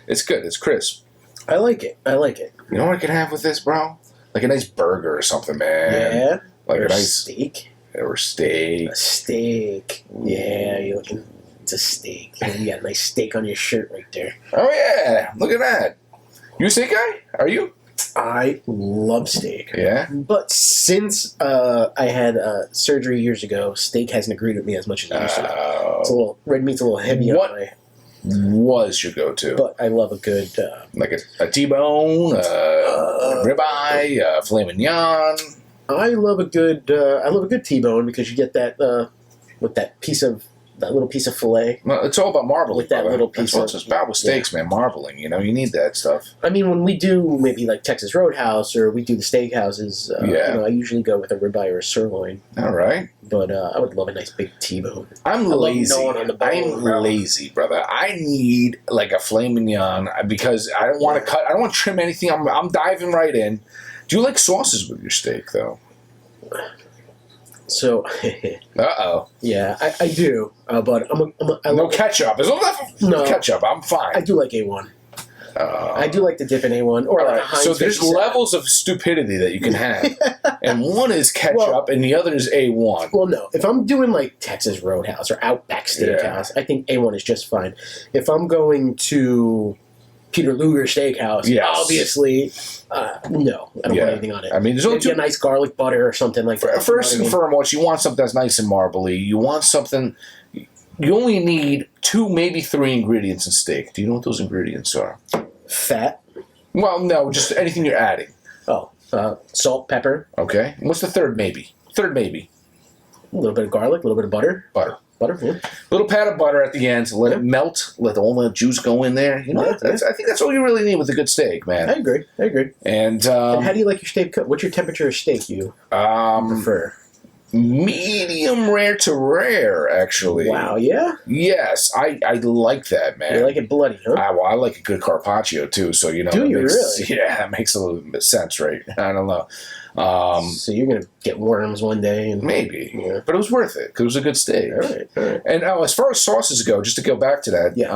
It's good. It's crisp. I like it. You know what I could have with this, bro? Like a nice burger or something, man. Yeah. Like or a nice steak. Or steak. A steak. Yeah, you're looking. It's a steak. You got a nice steak on your shirt right there. Oh yeah! Look at that. You a steak guy? Are you? I love steak. Yeah. But since I had surgery years ago, steak hasn't agreed with me as much as it used to. It's a little red meat's a little heavy on my. Was your go-to? But I love a good like a T-bone, ribeye, filet mignon. I love a good T-bone because you get that with that little piece of fillet. Well, it's all about marbling. With that little piece. That's what's about with steaks, man. Marbling. You know, you need that stuff. I mean, when we do maybe like Texas Roadhouse or we do the steakhouses, you know, I usually go with a ribeye or a sirloin. All right. But I would love a nice big T-bone. I'm lazy. I'm lazy, brother. I need like a filet mignon because I don't want to cut. I don't want to trim anything. I'm diving right in. Do you like sauces with your steak, though? So, yeah, I do, but I no ketchup. No ketchup. I'm fine. I do like A1. I do like to dip in A1 or like a Heinz. So there's levels of stupidity that you can have, and one is ketchup, and the other is A1. Well, no, if I'm doing like Texas Roadhouse or Outback Steakhouse, I think A1 is just fine. If I'm going to Peter Luger Steakhouse, obviously, no, I don't want anything on it. I mean, there's only a nice garlic butter or something like that. First and foremost, you want something that's nice and marbly. You want something. You only need 2, maybe 3 ingredients in steak. Do you know what those ingredients are? Fat. Well, no, just anything you're adding. Oh, salt, pepper. Okay. And what's the third maybe? A little bit of garlic, a little bit of butter. Butter, yeah. Little pat of butter at the end to let it melt, let all the juice go in there. You know, I think that's all you really need with a good steak, man. I agree. And how do you like your steak cooked? What's your temperature of steak you prefer? Medium rare to rare, actually. Wow, yeah? Yes, I like that, man. You like it bloody, huh? I like a good carpaccio, too, so, you know. Do you really? Yeah, that makes a little bit of sense, right? I don't know. So you're going to get worms one day? And maybe. Yeah. But it was worth it, because it was a good steak. All right. And as far as sauces go, just to go back to that. Yeah.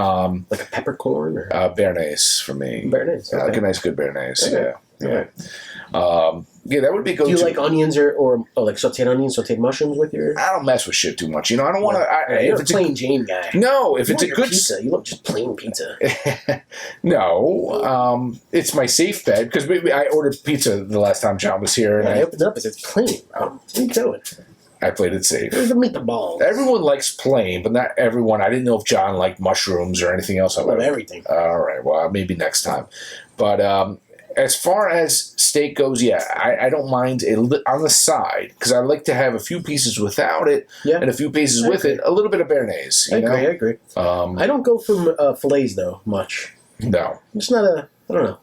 Like a peppercorn? Or? Béarnaise for me. Béarnaise, okay. I like a nice good Béarnaise, okay. yeah. Yeah, that would be go-to. Do you like onions or like sauteed onions, sauteed mushrooms with your? I don't mess with shit too much. I don't want to. You're a plain Jane guy. No, if you it's a good pizza, you love just plain pizza. No, it's my safe bet because I ordered pizza the last time John was here, and I opened it up. It's plain. What are you doing? I played it safe. Where's the meatballs? Everyone likes plain, but not everyone. I didn't know if John liked mushrooms or anything else. I love everything. All right, well, maybe next time. But as far as steak goes, I don't mind on the side because I like to have a few pieces without it and a few pieces with it. A little bit of béarnaise. I agree. I don't go for fillets though much. No, it's not I don't know.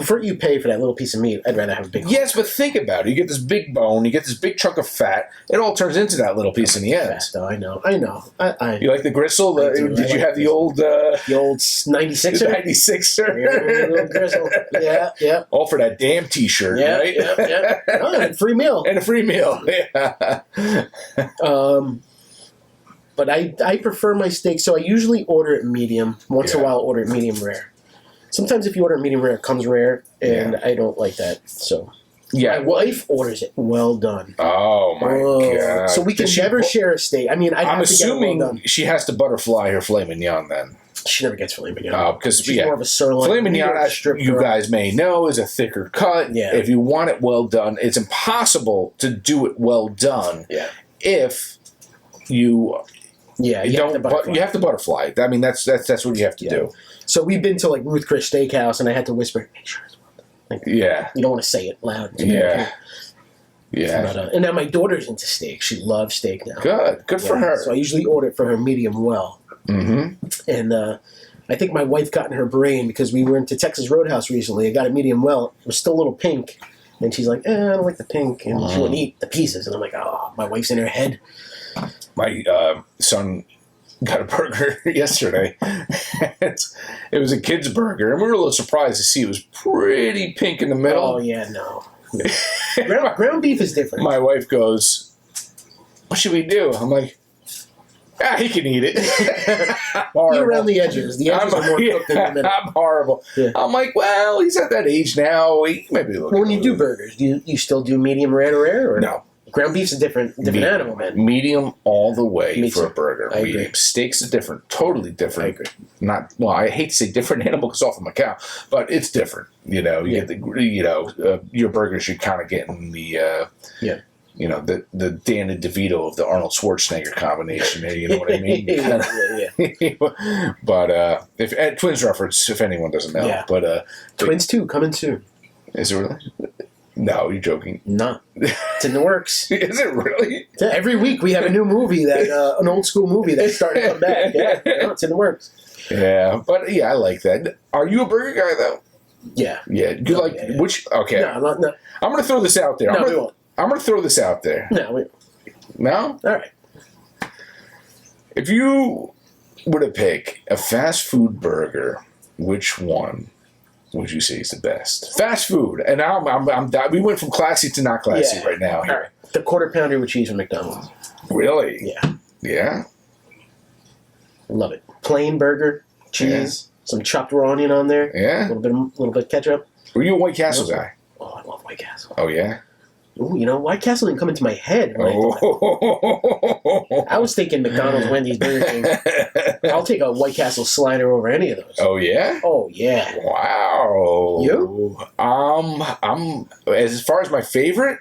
For you pay for that little piece of meat, I'd rather have a big. Yes, but think about it. You get this big bone, you get this big chunk of fat. It all turns into that little piece in the end. Fat, though, I know. You like the gristle? Did you have the old 96er? 96er. Gristle. Yeah. All for that damn T-shirt, right? Yeah. Oh, and a free meal. And a free meal. Yeah. But I prefer my steak, so I usually order it medium. Once in a while, I'll order it medium rare. Sometimes if you order medium rare, it comes rare, and I don't like that. So my wife orders it well done. Oh my god! So we can never share a steak. I mean, I'm assuming she has to butterfly her filet mignon then. She never gets filet mignon. Oh, because she's more of a sirloin. Filet mignon, as you guys may know, is a thicker cut. Yeah. If you want it well done, it's impossible to do it well done. Yeah. If you you have to butterfly. I mean, that's what you have to do. So we've been to like Ruth Chris Steakhouse, and I had to whisper, "Make sure it's well done." Like, you don't want to say it loud. Yeah. But, and now my daughter's into steak. She loves steak now. Good for her. So I usually order it for her medium well. Mm-hmm. And I think my wife got in her brain because we went to Texas Roadhouse recently. I got it medium well. It was still a little pink. And she's like, I don't like the pink. And she wouldn't eat the pieces. And I'm like, oh, my wife's in her head. My son got a burger yesterday. It was a kid's burger. And we were a little surprised to see it was pretty pink in the middle. Oh, yeah, no. Ground beef is different. My wife goes, what should we do? I'm like, he can eat it. You're around the edges. The edges are more cooked than the middle. I'm horrible. Yeah. I'm like, well, he's at that age now. He might be looking. When you do burgers, do you still do medium rare to rare? Or? No. Ground beef's a different animal, man. Medium all the way Me for too. a burger. I agree. Steak's a totally different. I agree. I hate to say different animal because off of a cow, but it's different. You get your burgers. You're kind of getting the the Danny DeVito of the Arnold Schwarzenegger combination. You know what I mean? But if Twins reference, if anyone doesn't know, but Twins 2 coming soon. Is it really? No, you're joking. No, it's in the works. Is it really? Every week we have a new movie an old school movie that's starting to come back. Yeah, it's in the works. Yeah, but I like that. Are you a burger guy though? Yeah. Yeah. Which? Okay. No. I'm going to throw this out there. No, we won't. I'm going to throw this out there. No. No? All right. If you were to pick a fast food burger, which one would you say is the best? Fast food. And we went from classy to not classy right now. All right. The quarter pounder with cheese from McDonald's. Really? Yeah. Yeah? Love it. Plain burger, cheese, some chopped raw onion on there. Yeah. A little bit of ketchup. Were you a White Castle guy? Oh, I love White Castle. Oh, yeah? Ooh, White Castle didn't come into my head. I was thinking McDonald's, Wendy's, Burger King. I'll take a White Castle slider over any of those. Oh, yeah? Oh, yeah. Wow. You? I'm as far as my favorite,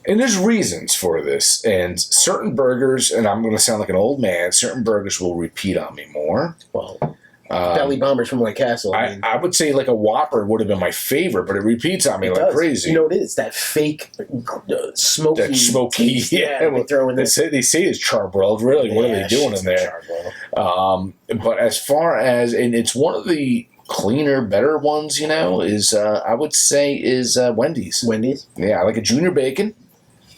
and there's reasons for this, and certain burgers, and I'm going to sound like an old man, certain burgers will repeat on me more. Well, belly bombers from White Castle. I would say like a Whopper would have been my favorite, but it repeats on me like crazy. You know what it is? That fake smoky. That smoky, they throw in there. They say it's charbroiled. Really, what are they doing in there? But as far as, and it's one of the cleaner, better ones, is I would say is Wendy's. Wendy's? Yeah, I like a junior bacon,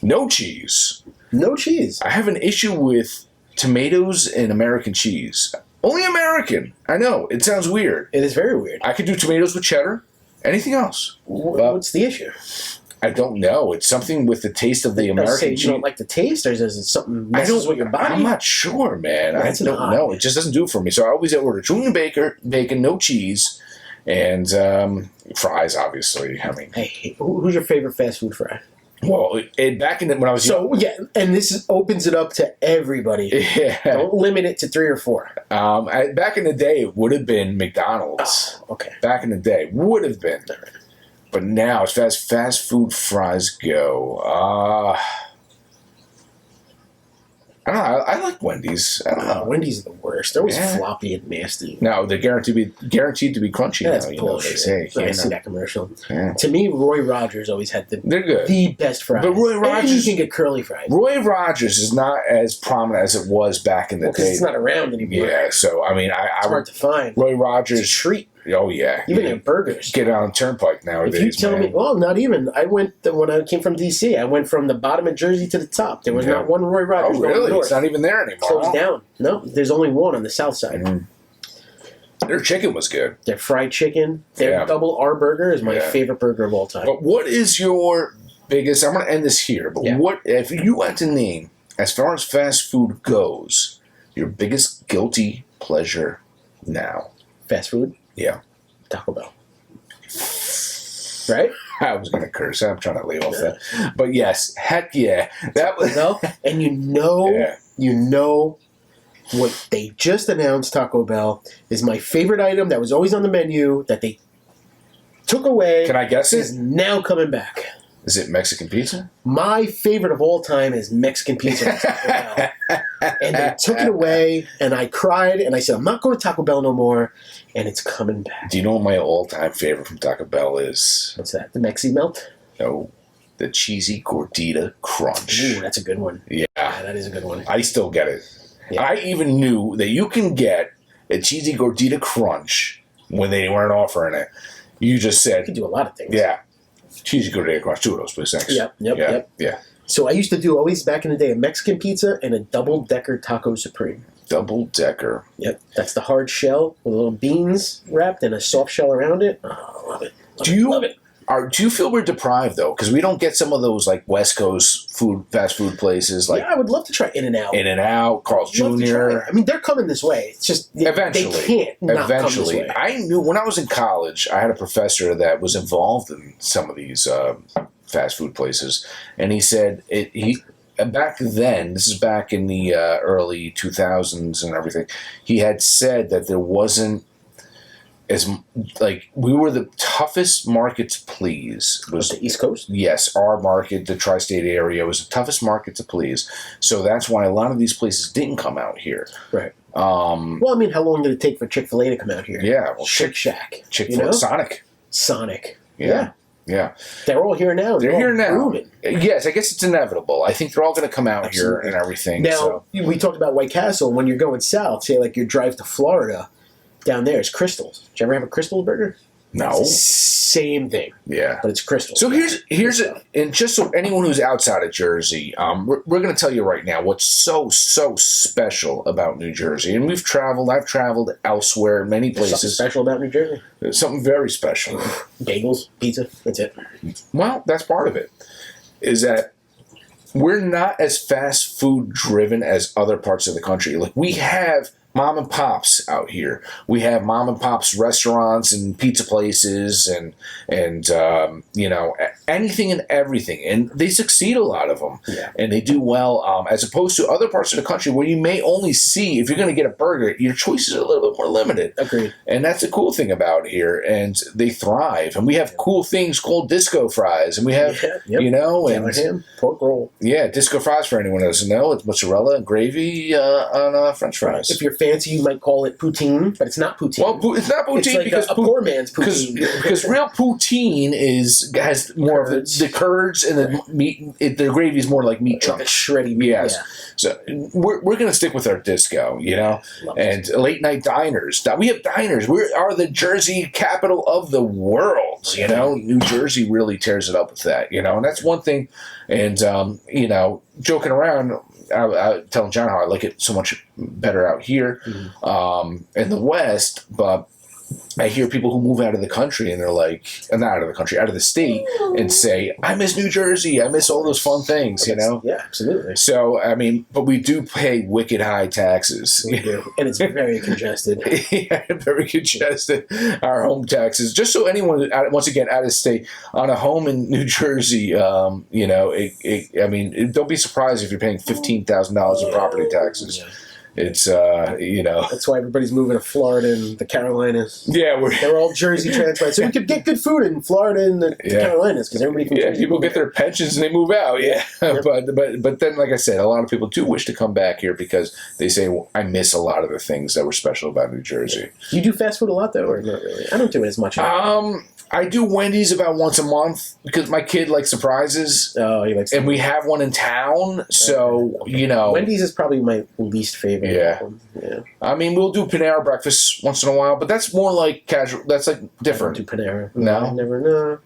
no cheese. No cheese. I have an issue with tomatoes and American cheese. Only American. I know. It sounds weird. It is very weird. I could do tomatoes with cheddar. Anything else. What's the issue? I don't know. It's something with the taste of the American cheese. You don't like the taste, or is it something messes with your body? I'm not sure, man. I don't know. It just doesn't do it for me. So I always order junior bacon, no cheese, And fries, obviously. I mean, Hey, who's your favorite fast food fry? well, back in when I was young, and this opens it up to everybody. yeah. Don't limit it to 3 or 4. Back in the day, it would have been McDonald's. Oh, okay. Back in the day, would have been. But now, as far as fast food fries go, I don't know. I like Wendy's. I don't know. Wendy's are the worst. They're always floppy and nasty. No, they're guaranteed to be crunchy. That's now, bullshit. They say. I see that commercial. Yeah. To me, Roy Rogers always had they're good. the best fries. But Roy Rogers, and you can get curly fries. Roy Rogers is not as prominent as it was back in the day. It's not around anymore. Yeah, so I mean, it's hard to find. Roy Rogers, it's a treat. Oh yeah, Even their burgers. Get on Turnpike nowadays. If you tell me, well, not even. I went when I came from DC. I went from the bottom of Jersey to the top. There was not one Roy Rogers. Oh really? It's not even there anymore. Closed down. No, there's only one on the south side. Their chicken was good. Their fried chicken. Their double R burger is my favorite burger of all time. But what is your biggest? I'm going to end this here. But what if you had to name, as far as fast food goes, your biggest guilty pleasure now? Fast food. Yeah. Taco Bell. Right? I was going to curse. I'm trying to leave off that. But yes, heck yeah. That was. And you know what they just announced, Taco Bell, is my favorite item that was always on the menu that they took away. Can I guess is now coming back. Is it Mexican pizza? My favorite of all time is Mexican pizza at Taco Bell. And they took it away, and I cried, and I said, I'm not going to Taco Bell no more, and it's coming back. Do you know what my all-time favorite from Taco Bell is? What's that? The Mexi Melt? No. The cheesy gordita crunch. Ooh, that's a good one. Yeah. That is a good one. I still get it. Yeah. I even knew that you can get a cheesy gordita crunch when they weren't offering it. You just said... You can do a lot of things. Yeah. Cheesy gordita crunch. 2 of those, please. Thanks. Yep. Yeah. So I used to do always back in the day a Mexican pizza and a double-decker taco supreme. Double-decker. Yep. That's the hard shell with little beans wrapped and a soft shell around it. Oh, I love it. Love it. Do you feel we're deprived, though? Because we don't get some of those, like, West Coast fast food places. Like I would love to try In-N-Out. In-N-Out, Carl's Jr. I mean, they're coming this way. It's just eventually. They can't not come this way. I knew when I was in college, I had a professor that was involved in some of these fast food places. And he said, back then, this is back in the early 2000s and everything, he had said that there wasn't we were the toughest market to please. Was the East Coast? Yes, our market, the tri-state area, was the toughest market to please. So that's why a lot of these places didn't come out here. Right. Well, I mean, how long did it take for Chick-fil-A to come out here? Yeah. Well, Shake Shack. Chick-fil-A. Sonic. Yeah. Yeah. They're all here now. They're here now. Booming. Yes, I guess it's inevitable. I think they're all going to come out here and everything. Now, we talked about White Castle. When you're going south, say like your drive to Florida, down there is Crystals. Did you ever have a Crystal burger? No. Same thing. Yeah. But it's Crystals. So here's it. And just so anyone who's outside of Jersey, we're going to tell you right now what's so special about New Jersey. And I've traveled elsewhere, many places. Something special about New Jersey? There's something very special. Bagels, pizza, that's it. Well, that's part of it. Is that we're not as fast food driven as other parts of the country. Like we have mom and pops out here. We have mom and pops restaurants and pizza places and anything and everything, and they succeed, a lot of them. Yeah. And they do well, as opposed to other parts of the country where you may only see, if you're going to get a burger, your choices are a little bit more limited. Agreed. And that's a cool thing about here, and they thrive. And we have cool things called disco fries, and we have and ham, pork roll. Yeah, disco fries, for anyone who doesn't know, it's mozzarella and gravy on French fries. If you're fancy, you might call it poutine, but it's not poutine. Well, it's not poutine, it's like because a poor man's poutine. Because real poutine has more curds. of the curds and the meat. The gravy is more like meat chunks, like shreddy meat. Yes. Yeah. So we're going to stick with our disco, and late night diners. We have diners. We are the Jersey capital of the world. New Jersey really tears it up with that. And that's one thing. And joking around, I telling John how I like it so much better out here in the West, but I hear people who move out of the country and they're like, not out of the country, out of the state, and say, I miss New Jersey. I miss all those fun things, you know? Yeah, absolutely. So, I mean, but we do pay wicked high taxes. We do. And it's very congested. Yeah, very congested. Our home taxes. Just so anyone, once again, out of state, on a home in New Jersey, you know, don't be surprised if you're paying $15,000 in property taxes. Yeah. It's, you know. That's why everybody's moving to Florida and the Carolinas. Yeah, they're all Jersey transplants. So we could get good food in Florida and the Carolinas because everybody can. Yeah, people get their pensions and they move out. Yeah, yep. but then, like I said, a lot of people do wish to come back here because they say, well, I miss a lot of the things that were special about New Jersey. Do you do fast food a lot though, or not really? I don't do it as much. I do Wendy's about once a month because my kid likes surprises. Oh, he likes. And we have one in town, so you know. Wendy's is probably my least favorite. Yeah. I mean, we'll do Panera breakfast once in a while, but that's more like casual. That's like different. I don't do Panera. No, I never. No.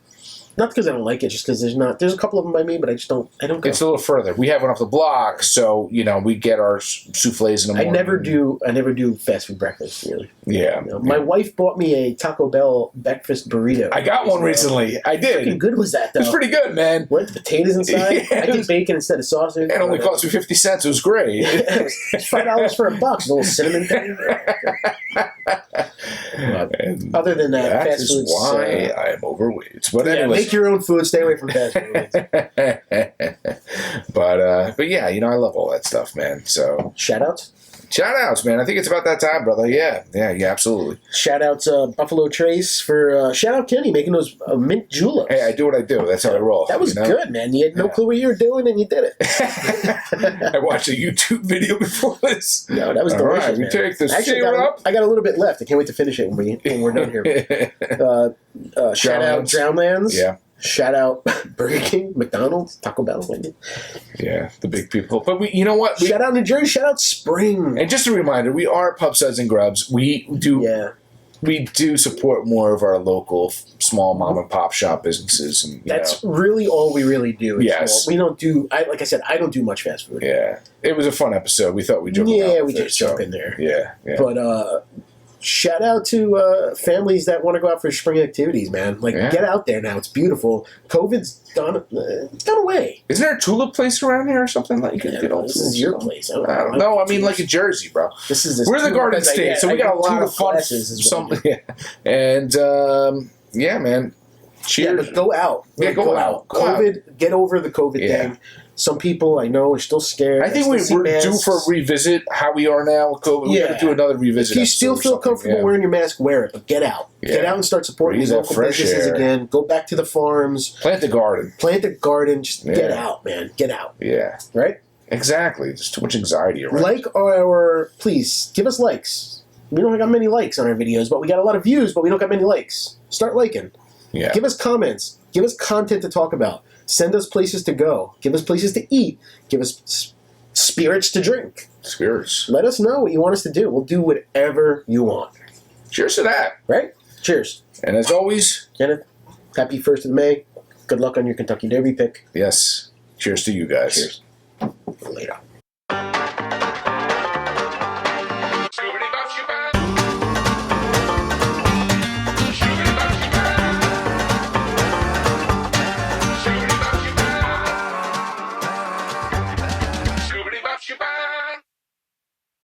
Not because I don't like it, just because there's a couple of them by me, but I don't go. It's a little further. We have one off the block, so you know we get our souffles in the morning. I never do fast food breakfast really. Yeah. You know, my wife bought me a Taco Bell breakfast burrito. I got one recently. I did. How good was that though? It was pretty good, man. What, potatoes inside? Yeah, I did bacon instead of sausage. It only cost me 50 cents. It was great. It's $5 for a box. A little cinnamon thing. Other than that, fast food. Why I am overweight. But anyways, make your own food. Stay away from fast food. but yeah, you know I love all that stuff, man. So shout outs, man. I think it's about that time, brother. Yeah, absolutely. Shout outs, Buffalo Trace for shout out Kenny making those mint juleps. Hey, I do what I do. That's how I roll. That was good, man. You had no clue what you were doing, and you did it. I watched a YouTube video before this. No, that was delicious. All right, we take this. Actually, I got a little bit left. I can't wait to finish it when we're done here. Shout out Drowned Lands. Yeah. Shout out Burger King, McDonald's, Taco Bell. Yeah, the big people. But you know what? Shout out New Jersey. Shout out Spring. And just a reminder, we are Pub Suds and Grubs. We do support more of our local small mom and pop shop businesses, and that's really all we really do. Yes, we don't do. Like I said, I don't do much fast food. Yeah, it was a fun episode. We thought we'd jump. Yeah, we just jump in there. Yeah. But shout out to families that want to go out for spring activities, man. Get out there now. It's beautiful. COVID's gone away. Isn't there a tulip place around here or something like you can this is your place. I don't know. I mean, like in Jersey, bro. We're the Garden State, so we got a lot of fun. And yeah, man. Cheers. Yeah, but go out. Yeah, go out. COVID. Get over the COVID thing. Some people I know are still scared. I think we're due for a revisit how we are now with COVID. We got to do another revisit. If you still feel comfortable wearing your mask, wear it. But get out. Yeah. Get out and start supporting these local businesses again. Go back to the farms. Plant the garden. Just get out, man. Get out. Yeah. Right? Exactly. There's too much anxiety around. Please, give us likes. We don't got many likes on our videos, but we got a lot of views, but we don't got many likes. Start liking. Yeah. Give us comments. Give us content to talk about. Send us places to go. Give us places to eat. Give us spirits to drink. Spirits. Let us know what you want us to do. We'll do whatever you want. Cheers to that. Right? Cheers. And as always, Kenneth, happy 1st of May. Good luck on your Kentucky Derby pick. Yes. Cheers to you guys. Cheers. Later.